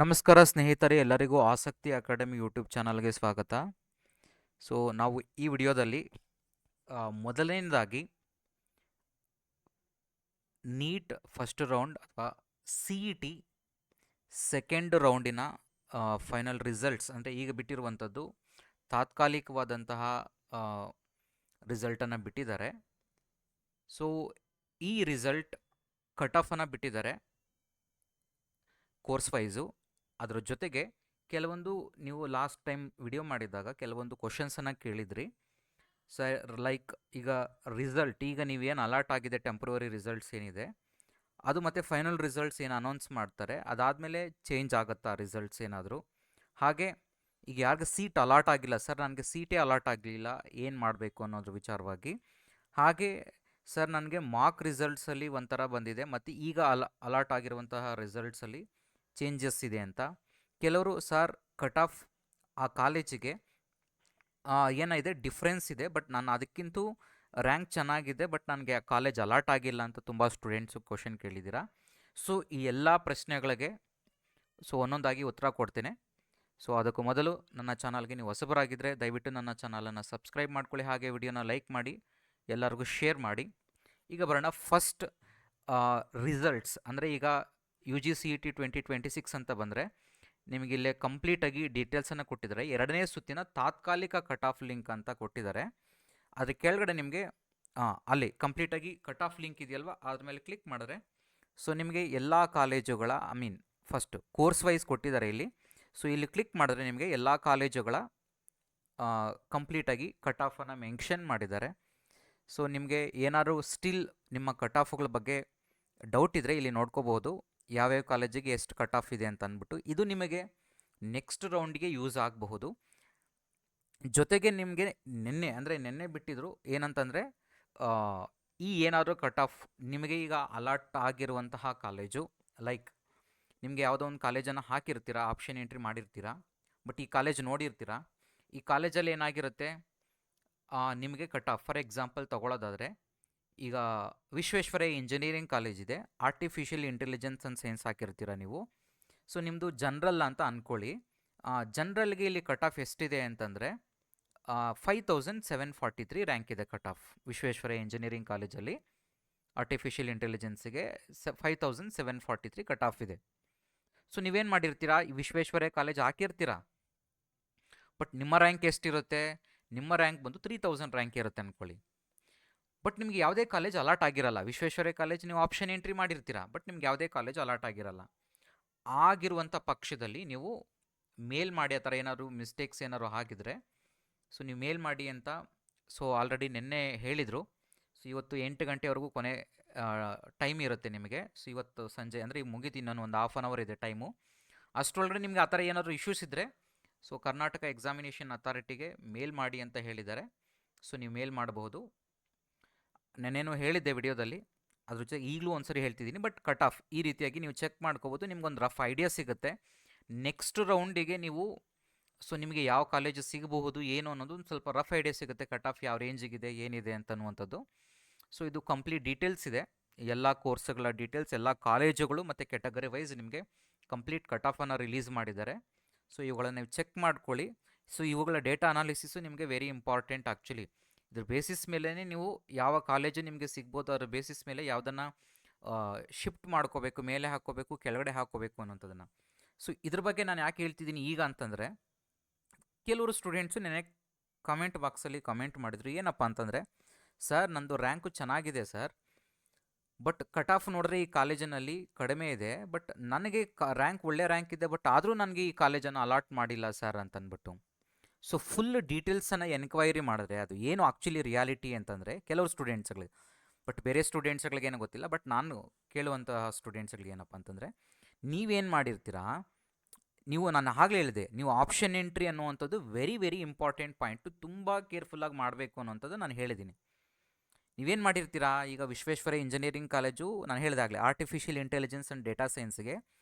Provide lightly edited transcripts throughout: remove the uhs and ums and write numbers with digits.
ನಮಸ್ಕಾರ ಸ್ನೇಹಿತರೆ, ಎಲ್ಲರಿಗೂ ಆಸಕ್ತಿ ಅಕಾಡೆಮಿ ಯೂಟ್ಯೂಬ್ ಚಾನಲ್ಗೆ ಸ್ವಾಗತ. ನಾವು ಈ ವಿಡಿಯೋದಲ್ಲಿ ಮೊದಲನೇದಾಗಿ ನೀಟ್ ಫಸ್ಟ್ ರೌಂಡ್ ಅಥವಾ ಸಿ ಇ ಟಿ ಸೆಕೆಂಡ್ ರೌಂಡಿನ ಫೈನಲ್ ರಿಸಲ್ಟ್ಸ್ ಅಂದರೆ ಈಗ ಬಿಟ್ಟಿರುವಂಥದ್ದು ತಾತ್ಕಾಲಿಕವಾದಂತಹ ರಿಸಲ್ಟನ್ನು ಬಿಟ್ಟಿದ್ದಾರೆ. ಸೊ ಈ ರಿಸಲ್ಟ್ ಕಟ್ ಆಫನ್ನು ಬಿಟ್ಟಿದ್ದಾರೆ ಕೋರ್ಸ್ ವೈಸು. ಅದರ ಜೊತೆಗೆ ಕೆಲವೊಂದು ನೀವು ಲಾಸ್ಟ್ ಟೈಮ್ ವಿಡಿಯೋ ಮಾಡಿದಾಗ ಕೆಲವೊಂದು ಕ್ವಶನ್ಸನ್ನು ಕೇಳಿದ್ರಿ ಸರ್, ಲೈಕ್ ಈಗ ರಿಸಲ್ಟ್ ಈಗ ನೀವೇನು ಅಲರ್ಟ್ ಆಗಿದೆ ಟೆಂಪ್ರವರಿ ರಿಸಲ್ಟ್ಸ್ ಏನಿದೆ ಅದು ಮತ್ತು ಫೈನಲ್ ರಿಸಲ್ಟ್ಸ್ ಏನು ಅನೌನ್ಸ್ ಮಾಡ್ತಾರೆ ಅದಾದಮೇಲೆ ಚೇಂಜ್ ಆಗುತ್ತಾ ರಿಸಲ್ಟ್ಸ್ ಏನಾದರೂ? ಹಾಗೆ ಈಗ ಯಾರಿಗೆ ಸೀಟ್ ಅಲಾಟ್ ಆಗಿಲ್ಲ ಸರ್, ನನಗೆ ಸೀಟೇ ಅಲಾಟ್ ಆಗಲಿಲ್ಲ, ಏನು ಮಾಡಬೇಕು ಅನ್ನೋದ್ರ ವಿಚಾರವಾಗಿ. ಹಾಗೆ ಸರ್, ನನಗೆ ಮಾರ್ಕ್ ರಿಸಲ್ಟ್ಸಲ್ಲಿ ಒಂಥರ ಬಂದಿದೆ ಮತ್ತು ಈಗ ಅಲಾಟ್ ಆಗಿರುವಂತಹ ರಿಸಲ್ಟ್ಸಲ್ಲಿ ಚೇಂಜಸ್ ಇದೆ ಅಂತ. ಕೆಲವರು ಸರ್, ಕಟ್ ಆಫ್ ಆ ಕಾಲೇಜಿಗೆ ಏನಿದೆ ಡಿಫ್ರೆನ್ಸ್ ಇದೆ, ಬಟ್ ನಾನು ಅದಕ್ಕಿಂತ ರ್ಯಾಂಕ್ ಚೆನ್ನಾಗಿದೆ, ಬಟ್ ನನಗೆ ಆ ಕಾಲೇಜ್ ಅಲಾಟ್ ಆಗಿಲ್ಲ ಅಂತ ತುಂಬ ಸ್ಟೂಡೆಂಟ್ಸು ಕ್ವಶನ್ ಕೇಳಿದ್ದೀರಾ. ಸೊ ಈ ಎಲ್ಲ ಪ್ರಶ್ನೆಗಳಿಗೆ ಒಂದೊಂದಾಗಿ ಉತ್ತರ ಕೊಡ್ತೇನೆ. ಅದಕ್ಕೂ ಮೊದಲು ನನ್ನ ಚಾನಲ್ಗೆ ನೀವು ಹೊಸಬರಾಗಿದ್ದರೆ ದಯವಿಟ್ಟು ನನ್ನ ಚಾನಲನ್ನು ಸಬ್ಸ್ಕ್ರೈಬ್ ಮಾಡ್ಕೊಳ್ಳಿ, ಹಾಗೆ ವಿಡಿಯೋನ ಲೈಕ್ ಮಾಡಿ, ಎಲ್ಲರಿಗೂ ಶೇರ್ ಮಾಡಿ. ಈಗ ಬರೋಣ ಫಸ್ಟ್ ರಿಸಲ್ಟ್ಸ್. ಅಂದರೆ ಈಗ U G C E T 2026 ಅಂತ ಬಂದರೆ ನಿಮಗೆ ಇಲ್ಲೇ ಕಂಪ್ಲೀಟಾಗಿ ಡೀಟೇಲ್ಸನ್ನು ಕೊಟ್ಟಿದ್ದಾರೆ. ಎರಡನೇ ಸುತ್ತಿನ ತಾತ್ಕಾಲಿಕ ಕಟ್ ಆಫ್ ಲಿಂಕ್ ಅಂತ ಕೊಟ್ಟಿದ್ದಾರೆ. ಅದ್ರ ಕೆಳಗಡೆ ನಿಮಗೆ ಅಲ್ಲಿ ಕಂಪ್ಲೀಟಾಗಿ ಕಟ್ ಆಫ್ ಲಿಂಕ್ ಇದೆಯಲ್ವ, ಅದ್ರ ಮೇಲೆ ಕ್ಲಿಕ್ ಮಾಡಿದ್ರೆ ನಿಮಗೆ ಎಲ್ಲ ಕಾಲೇಜುಗಳ ಫಸ್ಟ್ ಕೋರ್ಸ್ ವೈಸ್ ಕೊಟ್ಟಿದ್ದಾರೆ ಇಲ್ಲಿ. ಇಲ್ಲಿ ಕ್ಲಿಕ್ ಮಾಡಿದ್ರೆ ನಿಮಗೆ ಎಲ್ಲ ಕಾಲೇಜುಗಳ ಕಂಪ್ಲೀಟಾಗಿ ಕಟ್ ಆಫನ್ನು ಮೆನ್ಷನ್ ಮಾಡಿದ್ದಾರೆ. ನಿಮಗೆ ಏನಾದರೂ ಸ್ಟಿಲ್ ನಿಮ್ಮ ಕಟ್ ಆಫ್ಗಳ ಬಗ್ಗೆ ಡೌಟ್ ಇದ್ದರೆ ಇಲ್ಲಿ ನೋಡ್ಕೋಬೋದು, ಯಾವ್ಯಾವ ಕಾಲೇಜಿಗೆ ಎಷ್ಟು ಕಟ್ ಆಫ್ ಇದೆ ಅಂತ ಅಂದ್ಬಿಟ್ಟು. ಇದು ನಿಮಗೆ ನೆಕ್ಸ್ಟ್ ರೌಂಡಿಗೆ ಯೂಸ್ ಆಗಬಹುದು. ಜೊತೆಗೆ ನಿಮಗೆ ನಿನ್ನೆ ಬಿಟ್ಟಿದ್ರು ಏನಂತಂದರೆ, ಈ ಏನಾದರೂ ಕಟ್ ಆಫ್ ನಿಮಗೆ ಈಗ ಅಲಾಟ್ ಆಗಿರುವಂತಹ ಕಾಲೇಜು, ಲೈಕ್ ನಿಮಗೆ ಯಾವುದೋ ಒಂದು ಕಾಲೇಜನ್ನು ಹಾಕಿರ್ತೀರಾ, ಆಪ್ಷನ್ ಎಂಟ್ರಿ ಮಾಡಿರ್ತೀರಾ, ಬಟ್ ಈ ಕಾಲೇಜ್ ನೋಡಿರ್ತೀರಾ. ಈ ಕಾಲೇಜಲ್ಲಿ ಏನಾಗಿರುತ್ತೆ, ನಿಮಗೆ ಕಟ್ ಆಫ್ ಫಾರ್ ಎಕ್ಸಾಂಪಲ್ ತೊಗೊಳ್ಳೋದಾದರೆ, ಈಗ ವಿಶ್ವೇಶ್ವರಯ್ಯ ಇಂಜಿನಿಯರಿಂಗ್ ಕಾಲೇಜ್ ಇದೆ, ಆರ್ಟಿಫಿಷಿಯಲ್ ಇಂಟೆಲಿಜೆನ್ಸ್ ಆ್ಯಂಡ್ ಸೈನ್ಸ್ ಹಾಕಿರ್ತೀರ ನೀವು. ನಿಮ್ಮದು ಜನ್ರಲ್ ಅಂತ ಅಂದ್ಕೊಳ್ಳಿ. ಜನ್ರಲ್ಗೆ ಇಲ್ಲಿ ಕಟ್ ಆಫ್ ಎಷ್ಟಿದೆ ಅಂತಂದರೆ 5743 ರ್ಯಾಂಕ್ ಇದೆ ಕಟ್ ಆಫ್ ವಿಶ್ವೇಶ್ವರಯ್ಯ ಇಂಜಿನಿಯರಿಂಗ್ ಕಾಲೇಜಲ್ಲಿ. ಆರ್ಟಿಫಿಷಿಯಲ್ ಇಂಟೆಲಿಜೆನ್ಸಿಗೆ 5743 ಕಟ್ ಆಫ್ ಇದೆ. ನೀವೇನು ಮಾಡಿರ್ತೀರಾ, ಈ ವಿಶ್ವೇಶ್ವರಯ್ಯ ಕಾಲೇಜ್ ಹಾಕಿರ್ತೀರಾ, ಬಟ್ ನಿಮ್ಮ ರ್ಯಾಂಕ್ ಎಷ್ಟಿರುತ್ತೆ, ನಿಮ್ಮ ರ್ಯಾಂಕ್ ಬಂದು 3000 ರ್ಯಾಂಕ್ ಇರುತ್ತೆ ಅಂದ್ಕೊಳ್ಳಿ. ಬಟ್ ನಿಮ್ಗೆ ಯಾವುದೇ ಕಾಲೇಜ್ ಅಲಾಟ್ ಆಗಿರಲ್ಲ. ವಿಶ್ವೇಶ್ವರಯ್ಯ ಕಾಲೇಜ್ ನೀವು ಆಪ್ಷನ್ ಎಂಟ್ರಿ ಮಾಡಿರ್ತೀರಾ, ಬಟ್ ನಿಮ್ಗೆ ಯಾವುದೇ ಕಾಲೇಜ್ ಅಲಾಟ್ ಆಗಿರಲ್ಲ. ಆಗಿರುವಂಥ ಪಕ್ಷದಲ್ಲಿ ನೀವು ಮೇಲ್ ಮಾಡಿ, ಆ ಥರ ಏನಾದ್ರು ಮಿಸ್ಟೇಕ್ಸ್ ಏನಾದ್ರು ಆಗಿದ್ರೆ ನೀವು ಮೇಲ್ ಮಾಡಿ ಅಂತ ಆಲ್ರೆಡಿ ನಿನ್ನೆ ಹೇಳಿದರು. ಇವತ್ತು 8 ಗಂಟೆವರೆಗೂ ಕೊನೆ ಟೈಮ್ ಇರುತ್ತೆ ನಿಮಗೆ. ಇವತ್ತು ಸಂಜೆ ಅಂದರೆ ಈಗ ಮುಗಿದು ಇನ್ನೊಂದು ಒಂದು ಹಾಫ್ ಆನ್ ಅವರ್ ಇದೆ ಟೈಮು. ಅಷ್ಟರೊಳಗಡೆ ನಿಮಗೆ ಆ ಥರ ಏನಾದರೂ ಇಶ್ಯೂಸ್ ಇದ್ದರೆ ಕರ್ನಾಟಕ ಎಕ್ಸಾಮಿನೇಷನ್ ಅಥಾರಿಟಿಗೆ ಮೇಲ್ ಮಾಡಿ ಅಂತ ಹೇಳಿದ್ದಾರೆ. ನೀವು ಮೇಲ್ ಮಾಡಬಹುದು. ನಾನೇನು ಹೇಳಿದ್ದೆ ವಿಡಿಯೋದಲ್ಲಿ, ಅದ್ರ ಜೊತೆಗೆ ಈಗಲೂ ಒಂದ್ಸರಿ ಹೇಳ್ತಿದ್ದೀನಿ. ಬಟ್ ಕಟ್ ಆಫ್ ಈ ರೀತಿಯಾಗಿ ನೀವು ಚೆಕ್ ಮಾಡ್ಕೋಬೋದು, ನಿಮ್ಗೊಂದು ರಫ್ ಐಡಿಯಾ ಸಿಗುತ್ತೆ. ನೆಕ್ಸ್ಟ್ ರೌಂಡಿಗೆ ನೀವು ನಿಮಗೆ ಯಾವ ಕಾಲೇಜು ಸಿಗಬಹುದು ಏನು ಅನ್ನೋದು ಒಂದು ಸ್ವಲ್ಪ ರಫ್ ಐಡಿಯಾ ಸಿಗುತ್ತೆ, ಕಟ್ ಆಫ್ ಯಾವ ರೇಂಜಿಗಿದೆ ಏನಿದೆ ಅಂತನ್ನುವಂಥದ್ದು. ಇದು ಕಂಪ್ಲೀಟ್ ಡೀಟೇಲ್ಸ್ ಇದೆ, ಎಲ್ಲ ಕೋರ್ಸ್ಗಳ ಡೀಟೇಲ್ಸ್, ಎಲ್ಲ ಕಾಲೇಜುಗಳು ಮತ್ತು ಕೆಟಗರಿ ವೈಸ್ ನಿಮಗೆ ಕಂಪ್ಲೀಟ್ ಕಟ್ ಆಫನ್ನು ರಿಲೀಸ್ ಮಾಡಿದ್ದಾರೆ. ಇವುಗಳನ್ನ ನೀವು ಚೆಕ್ ಮಾಡ್ಕೊಳ್ಳಿ. ಇವುಗಳ ಡೇಟಾ ಅನಾಲಿಸಿಸು ನಿಮಗೆ ವೆರಿ ಇಂಪಾರ್ಟೆಂಟ್ ಆ್ಯಕ್ಚುಲಿ. ಇದ್ರ ಬೇಸಿಸ್ ಮೇಲೇ ನೀವು ಯಾವ ಕಾಲೇಜು ನಿಮಗೆ ಸಿಗ್ಬೋದು, ಅದರ ಬೇಸಿಸ್ ಮೇಲೆ ಯಾವುದನ್ನು ಶಿಫ್ಟ್ ಮಾಡ್ಕೋಬೇಕು, ಮೇಲೆ ಹಾಕ್ಕೋಬೇಕು, ಕೆಳಗಡೆ ಹಾಕ್ಕೋಬೇಕು ಅನ್ನೋಂಥದ್ದನ್ನು. ಇದ್ರ ಬಗ್ಗೆ ನಾನು ಯಾಕೆ ಹೇಳ್ತಿದ್ದೀನಿ ಈಗ ಅಂತಂದರೆ, ಕೆಲವರು ಸ್ಟೂಡೆಂಟ್ಸು ನೆನೆ ಕಮೆಂಟ್ ಬಾಕ್ಸಲ್ಲಿ ಕಮೆಂಟ್ ಮಾಡಿದ್ರು. ಏನಪ್ಪ ಅಂತಂದರೆ, ಸರ್ ನಂದು ರ್ಯಾಂಕು ಚೆನ್ನಾಗಿದೆ ಸರ್, ಬಟ್ ಕಟ್ ಆಫ್ ನೋಡಿದ್ರೆ ಈ ಕಾಲೇಜಿನಲ್ಲಿ ಕಡಿಮೆ ಇದೆ, ಬಟ್ ನನಗೆ ರ್ಯಾಂಕ್ ಒಳ್ಳೆ ರ್ಯಾಂಕ್ ಇದೆ, ಬಟ್ ಆದರೂ ನನಗೆ ಈ ಕಾಲೇಜನ್ನು ಅಲಾಟ್ ಮಾಡಿಲ್ಲ ಸರ್ ಅಂತಂದ್ಬಿಟ್ಟು. ಫುಲ್ ಡೀಟೇಲ್ಸನ್ನು ಎನ್ಕ್ವೈರಿ ಮಾಡಿದ್ರೆ ಅದು ಏನು ಆ್ಯಕ್ಚುಲಿ ರಿಯಾಲಿಟಿ ಅಂತಂದರೆ ಕೆಲವು ಸ್ಟೂಡೆಂಟ್ಸ್ಗಳಿಗೆ, ಬಟ್ ಬೇರೆ ಸ್ಟೂಡೆಂಟ್ಸ್ಗಳಿಗೇನೋ ಗೊತ್ತಿಲ್ಲ, ಬಟ್ ನಾನು ಕೇಳುವಂತಹ ಸ್ಟೂಡೆಂಟ್ಸ್ಗಳಿಗೆ ಏನಪ್ಪ ಅಂತಂದರೆ, ನೀವೇನು ಮಾಡಿರ್ತೀರಾ, ನಾನು ಆಗಲೇ ಹೇಳಿದೆ, ನೀವು ಆಪ್ಷನ್ ಎಂಟ್ರಿ ಅನ್ನುವಂಥದ್ದು ವೆರಿ ವೆರಿ ಇಂಪಾರ್ಟೆಂಟ್ ಪಾಯಿಂಟು, ತುಂಬ ಕೇರ್ಫುಲ್ಲಾಗಿ ಮಾಡಬೇಕು ಅನ್ನೋಂಥದ್ದು ನಾನು ಹೇಳಿದ್ದೀನಿ. ನೀವೇನು ಮಾಡಿರ್ತೀರಾ, ಈಗ ವಿಶ್ವೇಶ್ವರಯ್ಯ ಇಂಜಿನಿಯರಿಂಗ್ ಕಾಲೇಜು ನಾನು ಹೇಳಿದಾಗಲೇ ಆರ್ಟಿಫಿಷಿಯಲ್ ಇಂಟೆಲಿಜೆನ್ಸ್ ಆ್ಯಂಡ್ ಡೇಟಾ ಸೈನ್ಸ್ಗೆ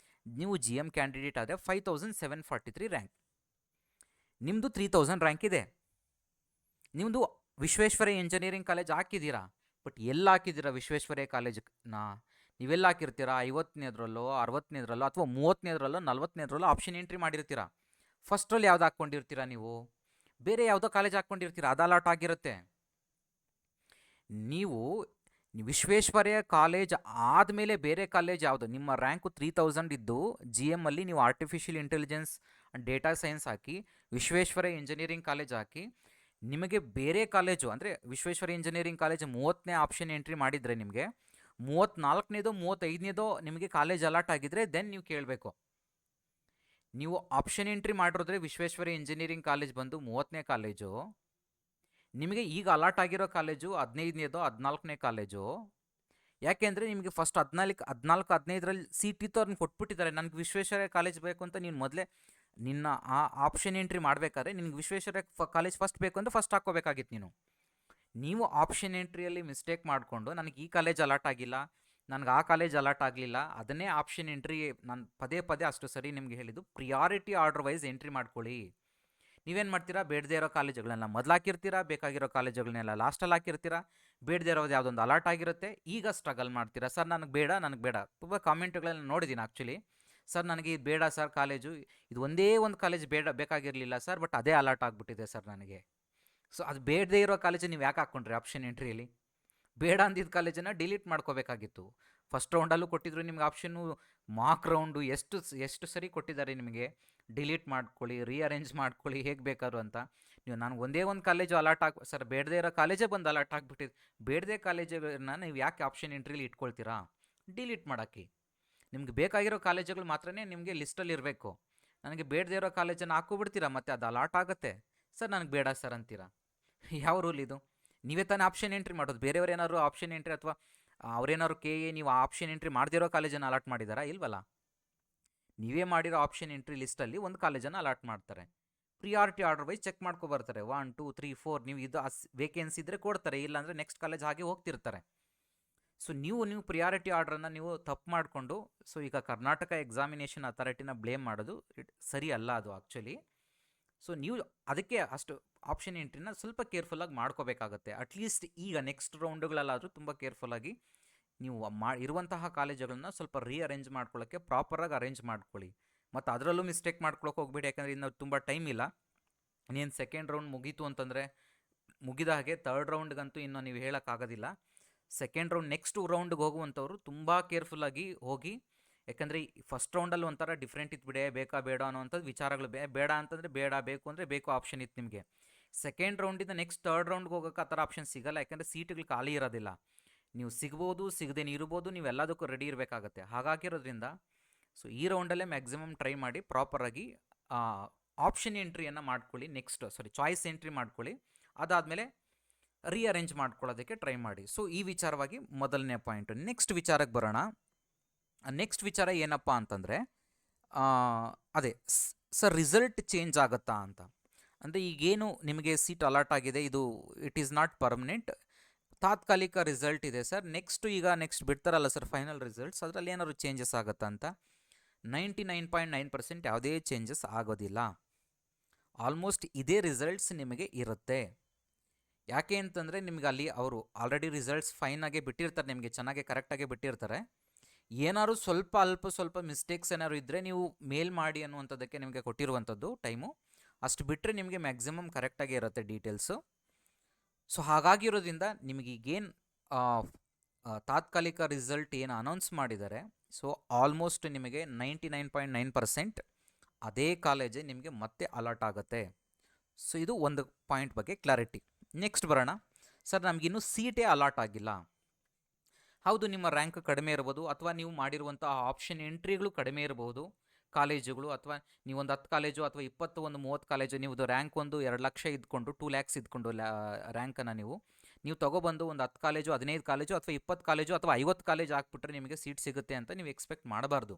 ನೀವು ಜಿ ಎಮ್ ಕ್ಯಾಂಡಿಡೇಟ್ ಆದರೆ 5743 ರ್ಯಾಂಕ್, ನಿಮ್ಮದು 3000 ರ್ಯಾಂಕ್ ಇದೆ. ನಿಮ್ಮದು ವಿಶ್ವೇಶ್ವರಯ್ಯ ಇಂಜಿನಿಯರಿಂಗ್ ಕಾಲೇಜ್ ಹಾಕಿದ್ದೀರಾ, ಬಟ್ ಎಲ್ಲ ಹಾಕಿದ್ದೀರಾ ವಿಶ್ವೇಶ್ವರಯ್ಯ ಕಾಲೇಜ್ನ, ನೀವೆಲ್ಲ ಹಾಕಿರ್ತೀರಾ 50ನೇದ್ರಲ್ಲೋ 60ನೇದ್ರಲ್ಲೋ ಅಥವಾ 30ನೇದ್ರಲ್ಲೋ 40ನೇದ್ರಲ್ಲೋ ಆಪ್ಷನ್ ಎಂಟ್ರಿ ಮಾಡಿರ್ತೀರಾ. ಫಸ್ಟ್ರಲ್ಲಿ ಯಾವ್ದು ಹಾಕ್ಕೊಂಡಿರ್ತೀರಾ ನೀವು, ಬೇರೆ ಯಾವುದೋ ಕಾಲೇಜ್ ಹಾಕ್ಕೊಂಡಿರ್ತೀರಾ, ಅದು ಅಲಾಟ್ ಆಗಿರುತ್ತೆ. ನೀವು ವಿಶ್ವೇಶ್ವರಯ್ಯ ಕಾಲೇಜ್ ಆದಮೇಲೆ ಬೇರೆ ಕಾಲೇಜ್ ಯಾವುದು, ನಿಮ್ಮ ರ್ಯಾಂಕು 3000 ಇದ್ದು ಜಿ ಎಮ್ಮಲ್ಲಿ ನೀವು artificial intelligence and data science ಹಾಕಿ ವಿಶ್ವೇಶ್ವರಯ್ಯ ಇಂಜಿನಿಯರಿಂಗ್ ಕಾಲೇಜ್ ಹಾಕಿ, ನಿಮಗೆ ಬೇರೆ ಕಾಲೇಜು ಅಂದರೆ ವಿಶ್ವೇಶ್ವರಯ್ಯ ಇಂಜಿನಿಯರಿಂಗ್ ಕಾಲೇಜ್ 30ನೇ ಆಪ್ಷನ್ ಎಂಟ್ರಿ ಮಾಡಿದರೆ ನಿಮಗೆ 34ನೇದೋ 35ನೇದೋ ನಿಮಗೆ ಕಾಲೇಜ್ ಅಲಾಟ್ ಆಗಿದ್ರೆ ದೆನ್ ನೀವು ಕೇಳಬೇಕು. ನೀವು ಆಪ್ಷನ್ ಎಂಟ್ರಿ ಮಾಡಿರೋದ್ರೆ ವಿಶ್ವೇಶ್ವರಯ್ಯ ಇಂಜಿನಿಯರಿಂಗ್ ಕಾಲೇಜ್ ಬಂದು 30ನೇ ಕಾಲೇಜು, ನಿಮಗೆ ಈಗ ಅಲಾಟ್ ಆಗಿರೋ ಕಾಲೇಜು 15ನೇದೋ 14ನೇ ಕಾಲೇಜು. ಯಾಕೆಂದರೆ ನಿಮಗೆ ಫಸ್ಟ್ 14 15ರಲ್ಲಿ ಸೀಟ್ ಇತ್ತು, ಅದನ್ನ ಕೊಟ್ಬಿಟ್ಟಿದ್ದಾರೆ. ನನಗೆ ವಿಶ್ವೇಶ್ವರಯ್ಯ ಕಾಲೇಜ್ ಬೇಕು ಅಂತ ನೀನು ಮೊದಲೇ ನಿನ್ನ ಆ ಆಪ್ಷನ್ ಎಂಟ್ರಿ ಮಾಡಬೇಕಾದ್ರೆ ನಿನಗೆ ವಿಶ್ವೇಶ್ವರಯ್ಯ ಕಾಲೇಜ್ ಫಸ್ಟ್ ಬೇಕು ಅಂದರೆ ಫಸ್ಟ್ ಹಾಕ್ಕೋಬೇಕಾಗಿತ್ತು ನೀನು. ನೀವು ಆಪ್ಷನ್ ಎಂಟ್ರಿಯಲ್ಲಿ ಮಿಸ್ಟೇಕ್ ಮಾಡಿಕೊಂಡು ನನಗೆ ಈ ಕಾಲೇಜ್ ಅಲಾಟ್ ಆಗಿಲ್ಲ, ನನಗೆ ಆ ಕಾಲೇಜ್ ಅಲಾಟ್ ಆಗಲಿಲ್ಲ, ಅದನ್ನೇ ಆಪ್ಷನ್ ಎಂಟ್ರಿ ನಾನು ಪದೇ ಪದೇ ಅಷ್ಟು ಸರಿ ನಿಮಗೆ ಹೇಳಿದ್ದು ಪ್ರಿಯಾರಿಟಿ ಆರ್ಡರ್ ವೈಸ್ ಎಂಟ್ರಿ ಮಾಡ್ಕೊಳ್ಳಿ. ನೀವೇನು ಮಾಡ್ತೀರಾ, ಬೇಡದೇ ಇರೋ ಕಾಲೇಜುಗಳನ್ನೆಲ್ಲ ಮೊದಲು ಹಾಕಿರ್ತೀರಾ, ಬೇಕಾಗಿರೋ ಕಾಲೇಜುಗಳನ್ನೆಲ್ಲ ಲಾಸ್ಟಲ್ಲಿ ಹಾಕಿರ್ತೀರಾ. ಬೇಡದೇ ಇರೋದು ಯಾವುದೊಂದು ಅಲಾಟ್ ಆಗಿರುತ್ತೆ, ಈಗ ಸ್ಟ್ರಗಲ್ ಮಾಡ್ತೀರಾ. ಸರ್ ನನಗೆ ಬೇಡ. ತುಂಬ ಕಾಮೆಂಟ್ಗಳನ್ನು ನೋಡಿದ್ದೀನಿ ಆ್ಯಕ್ಚುಲಿ. ಸರ್ ನನಗೆ ಇದು ಬೇಡ ಸರ್ ಕಾಲೇಜು, ಇದು ಒಂದೇ ಒಂದು ಕಾಲೇಜ್ ಬೇಕಾಗಿರಲಿಲ್ಲ ಸರ್, ಬಟ್ ಅದೇ ಅಲಾಟ್ ಆಗಿಬಿಟ್ಟಿದೆ ಸರ್ ನನಗೆ. ಸೊ ಅದು ಬೇಡದೇ ಇರೋ ಕಾಲೇಜು ನೀವು ಯಾಕೆ ಹಾಕ್ಕೊಂಡ್ರಿ ಆಪ್ಷನ್ ಎಂಟ್ರಿಯಲ್ಲಿ? ಬೇಡ ಅಂದಿದ್ದ ಕಾಲೇಜನ್ನು ಡಿಲೀಟ್ ಮಾಡ್ಕೋಬೇಕಾಗಿತ್ತು. ಫಸ್ಟ್ ರೌಂಡಲ್ಲೂ ಕೊಟ್ಟಿದ್ರು ನಿಮ್ಗೆ ಆಪ್ಷನ್ನು, ಮಾರ್ಕ್ ರೌಂಡು ಎಷ್ಟು ಸರಿ ಕೊಟ್ಟಿದ್ದಾರೆ ನಿಮಗೆ. ಡಿಲೀಟ್ ಮಾಡ್ಕೊಳ್ಳಿ, ರೀಅರೇಂಜ್ ಮಾಡ್ಕೊಳ್ಳಿ, ಹೇಗೆ ಬೇಕಾದ್ರು ಅಂತ. ನೀವು ನನಗೆ ಒಂದೇ ಒಂದು ಕಾಲೇಜು ಅಲಾಟ್ ಸರ್ ಬೇಡದೇ ಇರೋ ಕಾಲೇಜೇ ಬಂದು ಅಲಾಟ್ ಆಗಿಬಿಟ್ಟಿದೆ. ಬೇಡದೇ ಕಾಲೇಜನ್ನು ನೀವು ಯಾಕೆ ಆಪ್ಷನ್ ಎಂಟ್ರಿಲಿ ಇಟ್ಕೊಳ್ತೀರಾ? ಡಿಲೀಟ್ ಮಾಡೋಕ್ಕೆ. ನಿಮ್ಗೆ ಬೇಕಾಗಿರೋ ಕಾಲೇಜುಗಳು ಮಾತ್ರ ನಿಮಗೆ ಲಿಸ್ಟಲ್ಲಿ ಇರಬೇಕು. ನನಗೆ ಬೇಡದೇ ಇರೋ ಕಾಲೇಜನ್ನು ಹಾಕೋಬಿಡ್ತೀರಾ, ಮತ್ತು ಅದು ಅಲಾಟ್ ಆಗುತ್ತೆ. ಸರ್ ನನಗೆ ಬೇಡ ಸರ್ ಅಂತೀರಾ. ಯಾವ ರೂಲ್ ಇದು? ನೀವೇ ತಾನೇ ಆಪ್ಷನ್ ಎಂಟ್ರಿ ಮಾಡೋದು. ಬೇರೆಯವ್ರು ಏನಾದ್ರು ಆಪ್ಷನ್ ಎಂಟ್ರಿ ಅಥವಾ ಅವ್ರೇನಾದ್ರು ನೀವು ಆಪ್ಷನ್ ಎಂಟ್ರಿ ಮಾಡದಿರೋ ಕಾಲೇಜನ್ನು ಅಲಾಟ್ ಮಾಡಿದಾರಾ? ಇಲ್ವಲ್ಲ. ನೀವೇ ಮಾಡಿರೋ ಆಪ್ಷನ್ ಎಂಟ್ರಿ ಲಿಸ್ಟಲ್ಲಿ ಒಂದು ಕಾಲೇಜನ್ನು ಅಲಾಟ್ ಮಾಡ್ತಾರೆ. ಪ್ರಿಯಾರಿಟಿ ಆರ್ಡರ್ ವೈಸ್ ಚೆಕ್ ಮಾಡ್ಕೊ ಬರ್ತಾರೆ. 1 2 3 4 ನೀವು ಇದು ವೇಕೆನ್ಸಿ ಇದ್ದರೆ ಕೊಡ್ತಾರೆ, ಇಲ್ಲಾಂದರೆ ನೆಕ್ಸ್ಟ್ ಕಾಲೇಜ್ ಹಾಗೆ ಹೋಗ್ತಿರ್ತಾರೆ. ಸೊ ನೀವು ಪ್ರಿಯಾರಿಟಿ ಆರ್ಡ್ರನ್ನು ನೀವು ತಪ್ಪು ಮಾಡಿಕೊಂಡು, ಸೊ ಈಗ ಕರ್ನಾಟಕ ಎಕ್ಸಾಮಿನೇಷನ್ ಅಥಾರಿಟಿನ ಬ್ಲೇಮ್ ಮಾಡೋದು ಸರಿ ಅಲ್ಲ ಅದು ಆ್ಯಕ್ಚುಲಿ. ಸೊ ನೀವು ಅದಕ್ಕೆ ಅಷ್ಟು ಆಪ್ಷನ್ ಎಂಟ್ರಿನ ಸ್ವಲ್ಪ ಕೇರ್ಫುಲ್ಲಾಗಿ ಮಾಡ್ಕೋಬೇಕಾಗತ್ತೆ. ಅಟ್ಲೀಸ್ಟ್ ಈಗ ನೆಕ್ಸ್ಟ್ ರೌಂಡುಗಳಲ್ಲಾದರೂ ತುಂಬ ಕೇರ್ಫುಲ್ಲಾಗಿ ನೀವು ಇರುವಂತಹ ಕಾಲೇಜುಗಳನ್ನ ಸ್ವಲ್ಪ ರೀಅರೇಂಜ್ ಮಾಡ್ಕೊಳ್ಳೋಕ್ಕೆ ಪ್ರಾಪರಾಗಿ ಅರೇಂಜ್ ಮಾಡ್ಕೊಳ್ಳಿ. ಮತ್ತು ಅದರಲ್ಲೂ ಮಿಸ್ಟೇಕ್ ಮಾಡ್ಕೊಳಕ್ಕೆ ಹೋಗ್ಬೇಡಿ, ಯಾಕಂದರೆ ಇನ್ನು ತುಂಬ ಟೈಮ್ ಇಲ್ಲ. ಇನ್ನೇನು ಸೆಕೆಂಡ್ ರೌಂಡ್ ಮುಗೀತು ಅಂತಂದರೆ ಮುಗಿದ ಹಾಗೆ. ಥರ್ಡ್ ರೌಂಡ್ಗಂತೂ ಇನ್ನು ನೀವು ಹೇಳೋಕ್ಕಾಗೋದಿಲ್ಲ. ಸೆಕೆಂಡ್ ರೌಂಡ್ ನೆಕ್ಸ್ಟ್ ರೌಂಡ್ಗೆ ಹೋಗುವಂಥವ್ರು ತುಂಬ ಕೇರ್ಫುಲ್ಲಾಗಿ ಹೋಗಿ, ಯಾಕಂದರೆ ಫಸ್ಟ್ ರೌಂಡಲ್ಲಿ ಒಂಥರ ಡಿಫ್ರೆಂಟ್ ಇತ್ತು ಬಿಡೆ, ಬೇಕಾ ಬೇಡ ಅನ್ನೋವಂಥದ್ದು ವಿಚಾರಗಳು. ಬೇಡ ಅಂತಂದರೆ ಬೇಡ, ಬೇಕು ಅಂದರೆ ಬೇಕು ಆಪ್ಷನ್ ಇತ್ತು ನಿಮಗೆ. ಸೆಕೆಂಡ್ ರೌಂಡಿಂದ ನೆಕ್ಸ್ಟ್ ಥರ್ಡ್ ರೌಂಡ್ಗೆ ಹೋಗೋಕೆ ಆ ಥರ ಆಪ್ಷನ್ ಸಿಗೋಲ್ಲ, ಯಾಕಂದರೆ ಸೀಟ್ಗಳು ಖಾಲಿ ಇರೋದಿಲ್ಲ. ನೀವು ಸಿಗ್ಬೋದು, ಸಿಗದೇನೆ ಇರ್ಬೋದು, ನೀವು ಎಲ್ಲದಕ್ಕೂ ರೆಡಿ ಇರಬೇಕಾಗತ್ತೆ. ಹಾಗಾಗಿರೋದ್ರಿಂದ ಸೊ ಈ ರೌಂಡಲ್ಲೇ ಮ್ಯಾಕ್ಸಿಮಮ್ ಟ್ರೈ ಮಾಡಿ ಪ್ರಾಪರಾಗಿ ಆಪ್ಷನ್ ಎಂಟ್ರಿಯನ್ನು ಮಾಡ್ಕೊಳ್ಳಿ. ಚಾಯ್ಸ್ ಎಂಟ್ರಿ ಮಾಡ್ಕೊಳ್ಳಿ. ಅದಾದಮೇಲೆ ರೀಅರೇಂಜ್ ಮಾಡ್ಕೊಳ್ಳೋದಕ್ಕೆ ಟ್ರೈ ಮಾಡಿ. ಸೊ ಈ ವಿಚಾರವಾಗಿ ಮೊದಲನೇ ಪಾಯಿಂಟು. ನೆಕ್ಸ್ಟ್ ವಿಚಾರಕ್ಕೆ ಬರೋಣ. ನೆಕ್ಸ್ಟ್ ವಿಚಾರ ಏನಪ್ಪ ಅಂತಂದರೆ, ಅದೇ ಸರ್ ರಿಸಲ್ಟ್ ಚೇಂಜ್ ಆಗುತ್ತಾ ಅಂತ. ಅಂದರೆ ಈಗೇನು ನಿಮಗೆ ಸೀಟ್ ಅಲಾಟ್ ಆಗಿದೆ, ಇದು ಇಟ್ ಈಸ್ ನಾಟ್ ಪರ್ಮನೆಂಟ್, ತಾತ್ಕಾಲಿಕ ರಿಸಲ್ಟ್ ಇದೆ ಸರ್. ನೆಕ್ಸ್ಟ್ ಬಿಡ್ತಾರಲ್ಲ ಸರ್ ಫೈನಲ್ ರಿಸಲ್ಟ್ಸ್, ಅದರಲ್ಲಿ ಏನಾದ್ರು ಚೇಂಜಸ್ ಆಗುತ್ತಾ ಅಂತ. 99.9% ಯಾವುದೇ ಚೇಂಜಸ್ ಆಗೋದಿಲ್ಲ. ಆಲ್ಮೋಸ್ಟ್ ಇದೇ ರಿಸಲ್ಟ್ಸ್ ನಿಮಗೆ ಇರುತ್ತೆ. ಯಾಕೆ ಅಂತಂದರೆ ನಿಮಗೆ ಅಲ್ಲಿ ಅವರು ಆಲ್ರೆಡಿ ರಿಸಲ್ಟ್ಸ್ ಫೈನಾಗೆ ಬಿಟ್ಟಿರ್ತಾರೆ, ನಿಮಗೆ ಚೆನ್ನಾಗಿ ಕರೆಕ್ಟಾಗಿ ಬಿಟ್ಟಿರ್ತಾರೆ. ಏನಾದ್ರು ಸ್ವಲ್ಪ ಮಿಸ್ಟೇಕ್ಸ್ ಏನಾದ್ರು ಇದ್ದರೆ ನೀವು ಮೇಲ್ ಮಾಡಿ ಅನ್ನುವಂಥದ್ದಕ್ಕೆ ನಿಮಗೆ ಕೊಟ್ಟಿರುವಂಥದ್ದು ಟೈಮು. ಅಷ್ಟು ಬಿಟ್ಟರೆ ನಿಮಗೆ ಮ್ಯಾಕ್ಸಿಮಮ್ ಕರೆಕ್ಟಾಗಿ ಇರುತ್ತೆ ಡೀಟೇಲ್ಸು. ಸೊ ಹಾಗಾಗಿರೋದ್ರಿಂದ ನಿಮಗೀಗೇನು ತಾತ್ಕಾಲಿಕ ರಿಸಲ್ಟ್ ಏನು ಅನೌನ್ಸ್ ಮಾಡಿದ್ದಾರೆ, ಸೊ ಆಲ್ಮೋಸ್ಟ್ ನಿಮಗೆ 99.9% ಅದೇ ಕಾಲೇಜೇ ನಿಮಗೆ ಮತ್ತೆ ಅಲಾಟ್ ಆಗುತ್ತೆ. ಸೊ ಇದು ಒಂದು ಪಾಯಿಂಟ್ ಬಗ್ಗೆ ಕ್ಲಾರಿಟಿ. ನೆಕ್ಸ್ಟ್ ಬರೋಣ. ಸರ್ ನಮಗಿನ್ನೂ ಸೀಟೇ ಅಲಾಟ್ ಆಗಿಲ್ಲ. ಹೌದು, ನಿಮ್ಮ ರ್ಯಾಂಕ್ ಕಡಿಮೆ ಇರ್ಬೋದು, ಅಥವಾ ನೀವು ಮಾಡಿರುವಂಥ ಆಪ್ಷನ್ ಎಂಟ್ರಿಗಳು ಕಡಿಮೆ ಇರಬಹುದು ಕಾಲೇಜುಗಳು, ಅಥವಾ ನೀವೊಂದು 10 ಕಾಲೇಜು ಅಥವಾ 20-30 ಕಾಲೇಜು, ನೀವು ರ್ಯಾಂಕ್ ಒಂದು 2 ಲಕ್ಷ ಇದ್ಕೊಂಡು 2 ಲ್ಯಾಕ್ಸ್ ಇದ್ಕೊಂಡು ರ್ಯಾಂಕನ್ನು ನೀವು ತೊಗೊಬಂದು ಒಂದು 10 ಕಾಲೇಜು 15 ಕಾಲೇಜು ಅಥವಾ 20 ಕಾಲೇಜು ಅಥವಾ 50 ಕಾಲೇಜು ಹಾಕ್ಬಿಟ್ರೆ ನಿಮಗೆ ಸೀಟ್ ಸಿಗುತ್ತೆ ಅಂತ ನೀವು ಎಕ್ಸ್ಪೆಕ್ಟ್ ಮಾಡಬಾರ್ದು.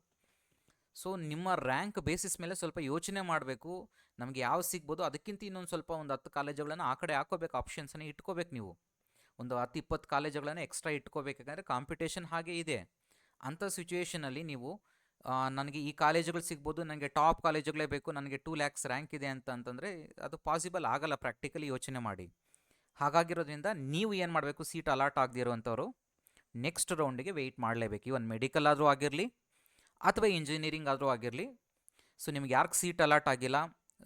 ಸೊ ನಿಮ್ಮ ರ್ಯಾಂಕ್ ಬೇಸಿಸ್ ಮೇಲೆ ಸ್ವಲ್ಪ ಯೋಚನೆ ಮಾಡಬೇಕು. ನಮಗೆ ಯಾವ ಸಿಗ್ಬೋದು, ಅದಕ್ಕಿಂತ ಇನ್ನೊಂದು ಸ್ವಲ್ಪ ಒಂದು 10 ಕಾಲೇಜುಗಳನ್ನು ಆ ಕಡೆ ಹಾಕೋಬೇಕು, ಆಪ್ಷನ್ಸನ್ನು ಇಟ್ಕೋಬೇಕು. ನೀವು ಒಂದು 10-20 ಕಾಲೇಜುಗಳನ್ನು ಎಕ್ಸ್ಟ್ರಾ ಇಟ್ಕೋಬೇಕಂದ್ರೆ ಕಾಂಪಿಟೇಷನ್ ಹಾಗೆ ಇದೆ. ಅಂಥ ಸಿಚುವೇಷನಲ್ಲಿ ನೀವು ನನಗೆ ಈ ಕಾಲೇಜುಗಳು ಸಿಗ್ಬೋದು, ನನಗೆ ಟಾಪ್ ಕಾಲೇಜುಗಳೇ ಬೇಕು, ನನಗೆ 2 ಲ್ಯಾಕ್ಸ್ ರ್ಯಾಂಕ್ ಇದೆ ಅಂತಂದರೆ ಅದು ಪಾಸಿಬಲ್ ಆಗಲ್ಲ. ಪ್ರಾಕ್ಟಿಕಲಿ ಯೋಚನೆ ಮಾಡಿ. ಹಾಗಾಗಿರೋದ್ರಿಂದ ನೀವು ಏನು ಮಾಡಬೇಕು, ಸೀಟ್ ಅಲಾಟ್ ಆಗದಿರುವಂಥವ್ರು ನೆಕ್ಸ್ಟ್ ರೌಂಡಿಗೆ ವೆಯ್ಟ್ ಮಾಡಲೇಬೇಕು. ಇವನ್ ಮೆಡಿಕಲ್ ಆದರೂ ಆಗಿರಲಿ ಅಥವಾ ಇಂಜಿನಿಯರಿಂಗ್ ಆದರೂ ಆಗಿರಲಿ. ಸೊ ನಿಮ್ಗೆ ಯಾರಿಗೆ ಸೀಟ್ ಅಲಾಟ್ ಆಗಿಲ್ಲ,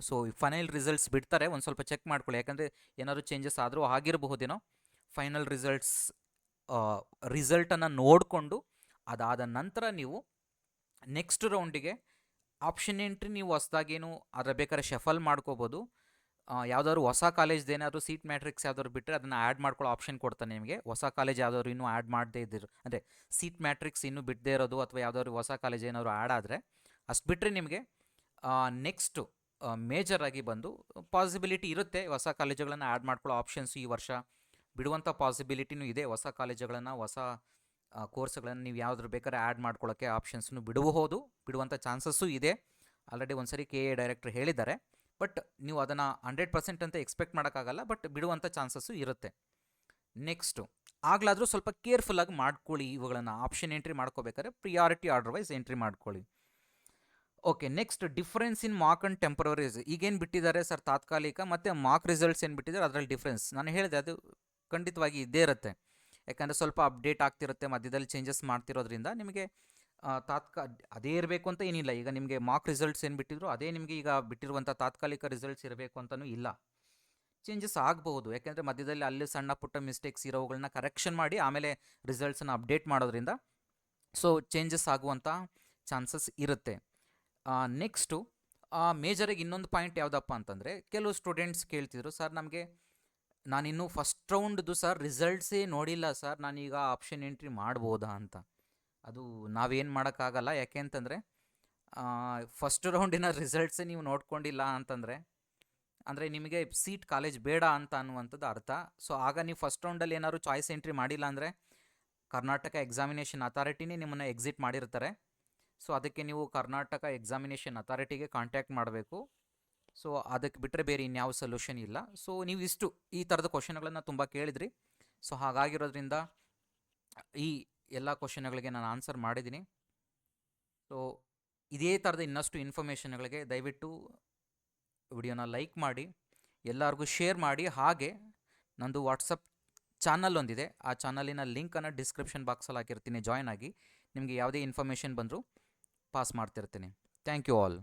ಸೊ ಫೈನಲ್ ರಿಸಲ್ಟ್ಸ್ ಬಿಡ್ತಾರೆ, ಒಂದು ಸ್ವಲ್ಪ ಚೆಕ್ ಮಾಡ್ಕೊಳ್ಳಿ. ಯಾಕಂದರೆ ಏನಾದರೂ ಚೇಂಜಸ್ ಆದರೂ ಆಗಿರಬಹುದೇನೋ. ಫೈನಲ್ ರಿಸಲ್ಟನ್ನು ನೋಡಿಕೊಂಡು ಅದಾದ ನಂತರ ನೀವು ನೆಕ್ಸ್ಟ್ ರೌಂಡಿಗೆ ಆಪ್ಷನ್ ಎಂಟ್ರಿ ನೀವು ಹೊಸ್ದಾಗೇನು ಅದರ ಬೇಕಾದ್ರೆ ಶಫಲ್ ಮಾಡ್ಕೋಬೋದು. ಯಾವುದಾದ್ರು ಹೊಸ ಕಾಲೇಜ್ದು ಏನಾದರೂ ಸೀಟ್ ಮ್ಯಾಟ್ರಿಕ್ಸ್ ಯಾವ್ದಾದ್ರು ಬಿಟ್ಟರೆ ಅದನ್ನು ಆ್ಯಡ್ ಮಾಡ್ಕೊಳ್ಳೋ ಆಪ್ಷನ್ ಕೊಡ್ತಾನೆ ನಿಮಗೆ. ಹೊಸ ಕಾಲೇಜ್ ಯಾವ್ದಾದ್ರು ಇನ್ನೂ ಆ್ಯಡ್ ಮಾಡದೇ ಇದ್ದಿರೋ, ಅಂದರೆ ಸೀಟ್ ಮ್ಯಾಟ್ರಿಕ್ಸ್ ಇನ್ನೂ ಬಿಡದೇ ಇರೋದು ಅಥವಾ ಯಾವುದಾದ್ರು ಹೊಸ ಕಾಲೇಜ್ ಏನಾದ್ರು ಆ್ಯಡ್ ಆದರೆ ಅಷ್ಟು ಬಿಟ್ಟರೆ ನಿಮಗೆ ನೆಕ್ಸ್ಟು ಮೇಜರ್ ಆಗಿ ಬಂದು ಪಾಸಿಬಿಲಿಟಿ ಇರುತ್ತೆ ಹೊಸ ಕಾಲೇಜುಗಳನ್ನು ಆ್ಯಡ್ ಮಾಡ್ಕೊಳ್ಳೋ ಆಪ್ಷನ್ಸು ಈ ವರ್ಷ ಬಿಡುವಂಥ ಪಾಸಿಬಿಲಿಟಿನೂ ಇದೆ. ಹೊಸ ಕಾಲೇಜುಗಳನ್ನು, ಹೊಸ ಕೋರ್ಸ್ಗಳನ್ನು ನೀವು ಯಾವ್ದಾದ್ರು ಬೇಕಾದ್ರೆ ಆ್ಯಡ್ ಮಾಡ್ಕೊಳ್ಳೋಕ್ಕೆ ಆಪ್ಷನ್ಸ್ನು ಬಿಡುವಂಥ ಚಾನ್ಸಸ್ಸು ಇದೆ. ಆಲ್ರೆಡಿ ಒಂದ್ಸರಿ KA ಡೈರೆಕ್ಟ್ರ್ ಹೇಳಿದ್ದಾರೆ. ಬಟ್ ನೀವು ಅದನ್ನು 100% ಅಂತ ಎಕ್ಸ್ಪೆಕ್ಟ್ ಮಾಡೋಕ್ಕಾಗಲ್ಲ, ಬಟ್ ಬಿಡುವಂಥ ಚಾನ್ಸಸ್ಸು ಇರುತ್ತೆ. ನೆಕ್ಸ್ಟು ಆಗಲಾದರೂ ಸ್ವಲ್ಪ ಕೇರ್ಫುಲ್ಲಾಗಿ ಮಾಡ್ಕೊಳ್ಳಿ. ಇವುಗಳನ್ನು ಆಪ್ಷನ್ ಎಂಟ್ರಿ ಮಾಡ್ಕೋಬೇಕಾದ್ರೆ ಪ್ರಿಯಾರಿಟಿ ಆರ್ಡರ್ ವೈಸ್ ಎಂಟ್ರಿ ಮಾಡ್ಕೊಳ್ಳಿ. Okay, next difference in mark and temporaries. ಈಗೇನು ಬಿಟ್ಟಿದ್ದಾರೆ ಸರ್ ತಾತ್ಕಾಲಿಕ ಮತ್ತು ಮಾರ್ಕ್ ರಿಸಲ್ಟ್ಸ್ ಏನು ಬಿಟ್ಟಿದ್ದಾರೆ ಅದರಲ್ಲಿ ಡಿಫ್ರೆನ್ಸ್ ನಾನು ಹೇಳಿದೆ, ಅದು ಖಂಡಿತವಾಗಿ ಇದ್ದೇ ಇರುತ್ತೆ. ಯಾಕಂದರೆ ಸ್ವಲ್ಪ ಅಪ್ಡೇಟ್ ಆಗ್ತಿರುತ್ತೆ, ಮಧ್ಯದಲ್ಲಿ ಚೇಂಜಸ್ ಮಾಡ್ತಿರೋದ್ರಿಂದ ನಿಮಗೆ ಅದೇ ಇರಬೇಕು ಅಂತ ಏನಿಲ್ಲ. ಈಗ ನಿಮಗೆ ಮಾರ್ಕ್ ರಿಸಲ್ಟ್ಸ್ ಏನು ಬಿಟ್ಟಿದ್ರು ಅದೇ ನಿಮಗೆ ಈಗ ಬಿಟ್ಟಿರುವಂಥ ತಾತ್ಕಾಲಿಕ ರಿಸಲ್ಟ್ಸ್ ಇರಬೇಕು ಅಂತಲೂ ಇಲ್ಲ. ಚೇಂಜಸ್ ಆಗಬಹುದು, ಯಾಕೆಂದರೆ ಮಧ್ಯದಲ್ಲಿ ಅಲ್ಲಿ ಸಣ್ಣ ಪುಟ್ಟ ಮಿಸ್ಟೇಕ್ಸ್ ಇರೋವುಗಳನ್ನ ಕರೆಕ್ಷನ್ ಮಾಡಿ ಆಮೇಲೆ ರಿಸಲ್ಟ್ಸನ್ನು ಅಪ್ಡೇಟ್ ಮಾಡೋದ್ರಿಂದ ಸೊ ಚೇಂಜಸ್ ಆಗುವಂಥ ಚಾನ್ಸಸ್ ಇರುತ್ತೆ. ನೆಕ್ಸ್ಟು ಮೇಜರಾಗಿ ಇನ್ನೊಂದು ಪಾಯಿಂಟ್ ಯಾವುದಪ್ಪ ಅಂತಂದರೆ, ಕೆಲವು ಸ್ಟೂಡೆಂಟ್ಸ್ ಕೇಳ್ತಿದ್ರು, ಸರ್ ನಮಗೆ ನಾನಿನ್ನೂ ಫಸ್ಟ್ ರೌಂಡ್ದು ಸರ್ ರಿಸಲ್ಟ್ಸೇ ನೋಡಿಲ್ಲ ಸರ್, ನಾನೀಗ ಆಪ್ಷನ್ ಎಂಟ್ರಿ ಮಾಡ್ಬೋದಾ ಅಂತ. ಅದು ನಾವೇನು ಮಾಡೋಕ್ಕಾಗಲ್ಲ. ಯಾಕೆ ಅಂತಂದರೆ ಫಸ್ಟ್ ರೌಂಡಿನ ರಿಸಲ್ಟ್ಸೇ ನೀವು ನೋಡ್ಕೊಂಡಿಲ್ಲ ಅಂತಂದರೆ ಅಂದರೆ ನಿಮಗೆ ಸೀಟ್ ಕಾಲೇಜ್ ಬೇಡ ಅಂತ ಅನ್ನುವಂಥದ್ದು ಅರ್ಥ. ಸೊ ಆಗ ನೀವು ಫಸ್ಟ್ ರೌಂಡಲ್ಲಿ ಏನಾದ್ರು ಚಾಯ್ಸ್ ಎಂಟ್ರಿ ಮಾಡಿಲ್ಲ ಅಂದರೆ ಕರ್ನಾಟಕ ಎಕ್ಸಾಮಿನೇಷನ್ ಅಥಾರಿಟಿನೇ ನಿಮ್ಮನ್ನು ಎಕ್ಸಿಟ್ ಮಾಡಿರ್ತಾರೆ. ಸೊ ಅದಕ್ಕೆ ನೀವು ಕರ್ನಾಟಕ ಎಕ್ಸಾಮಿನೇಷನ್ ಅಥಾರಿಟಿಗೆ ಕಾಂಟ್ಯಾಕ್ಟ್ ಮಾಡಬೇಕು. ಸೊ ಅದಕ್ಕೆ ಬಿಟ್ಟರೆ ಬೇರೆ ಇನ್ಯಾವ ಸೊಲ್ಯೂಷನ್ ಇಲ್ಲ. ಸೊ ನೀವು ಈ ಥರದ ಕ್ವಶನ್ಗಳನ್ನು ತುಂಬ ಕೇಳಿದ್ರಿ. ಸೊ ಹಾಗಾಗಿರೋದ್ರಿಂದ ಈ ಎಲ್ಲ ಕ್ವಶನ್ಗಳಿಗೆ ನಾನು ಆನ್ಸರ್ ಮಾಡಿದ್ದೀನಿ. ಸೊ ಇದೇ ಥರದ ಇನ್ನಷ್ಟು ಇನ್ಫಾರ್ಮೇಷನ್ಗಳಿಗೆ ದಯವಿಟ್ಟು ವಿಡಿಯೋನ ಲೈಕ್ ಮಾಡಿ, ಎಲ್ಲರಿಗೂ ಶೇರ್ ಮಾಡಿ. ಹಾಗೆ ನಂದು ವಾಟ್ಸಪ್ ಚಾನಲ್ ಒಂದಿದೆ, ಆ ಚಾನಲಿನ ಲಿಂಕನ್ನು ಡಿಸ್ಕ್ರಿಪ್ಷನ್ ಬಾಕ್ಸಲ್ಲಿ ಹಾಕಿರ್ತೀನಿ, ಜಾಯ್ನ್ ಆಗಿ. ನಿಮಗೆ ಯಾವುದೇ ಇನ್ಫಾರ್ಮೇಷನ್ ಬಂದರೂ ಪಾಸ್ ಮಾಡ್ತಿರ್ತೀನಿ. Thank you all.